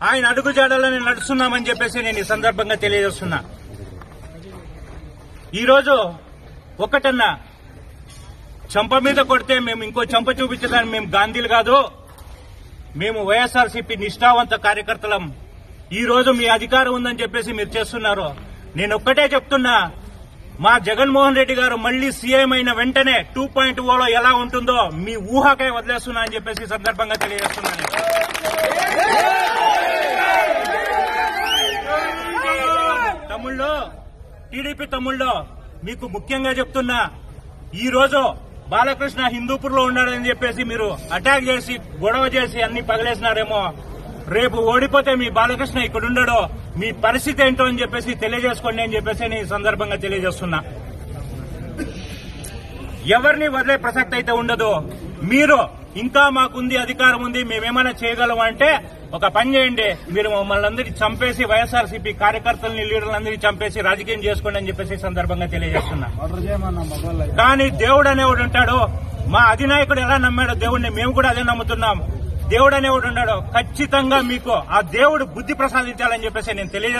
ఆయన అడుగుజాడలని నడుస్తున్నామని చెప్పేసి నేను ఈ సందర్భంగా తెలియజేస్తున్నా. ఈరోజు ఒకటన్నా చంప మీద కొడితే మేము ఇంకో చంప చూపించడానికి మేము గాంధీలు కాదు, మేము వైఎస్ఆర్సీపీ నిష్ఠావంత కార్యకర్తలం. ఈ రోజు మీ అధికారం ఉందని చెప్పేసి మీరు చేస్తున్నారు. నేను ఒక్కటే చెప్తున్నా, మా జగన్మోహన్ రెడ్డి గారు మళ్లీ సీఎం అయిన వెంటనే 2.0లో ఎలా ఉంటుందో మీ ఊహకే వదిలేస్తున్నా అని చెప్పేసి ఈ సందర్భంగా తెలియజేస్తున్నాను. తమ్ముళ్ళు, టీడీపీ తమ్ముళ్ళు, మీకు ముఖ్యంగా చెప్తున్నా, ఈ రోజు బాలకృష్ణ హిందూపూర్ లో ఉన్నాడని చెప్పేసి మీరు అటాక్ చేసి గొడవ చేసి అన్ని పగలేసినారేమో. రేపు ఓడిపోతే మీ బాలకృష్ణ ఇక్కడ ఉండడో, మీ పరిస్థితి ఏంటో అని చెప్పేసి తెలియజేసుకోండి అని చెప్పేసి నేను ఈ సందర్భంగా తెలియజేస్తున్నా. ఎవరిని వదిలే ప్రసక్తి అయితే ఉండదు. మీరు ఇంకా మాకుంది, అధికారం ఉంది, మేమేమైనా చేయగలం అంటే ఒక పని చేయండి, మీరు మమ్మల్ని అందరినీ చంపేసి వైఎస్ఆర్సీపీ కార్యకర్తలని, లీడర్లందరినీ చంపేసి రాజకీయం చేసుకోండి అని చెప్పేసి సందర్భంగా తెలియజేస్తున్నా. కానీ దేవుడు అనేవాడు ఉంటాడు. మా అధినాయకుడు ఎలా నమ్మాడో దేవుడిని, మేము కూడా అదే నమ్ముతున్నాం. దేవుడు అనేవాడు ఉన్నాడు. ఖచ్చితంగా మీకు ఆ దేవుడు బుద్ధి ప్రసాదించాలని చెప్పేసి నేను తెలియజేస్తున్నాను.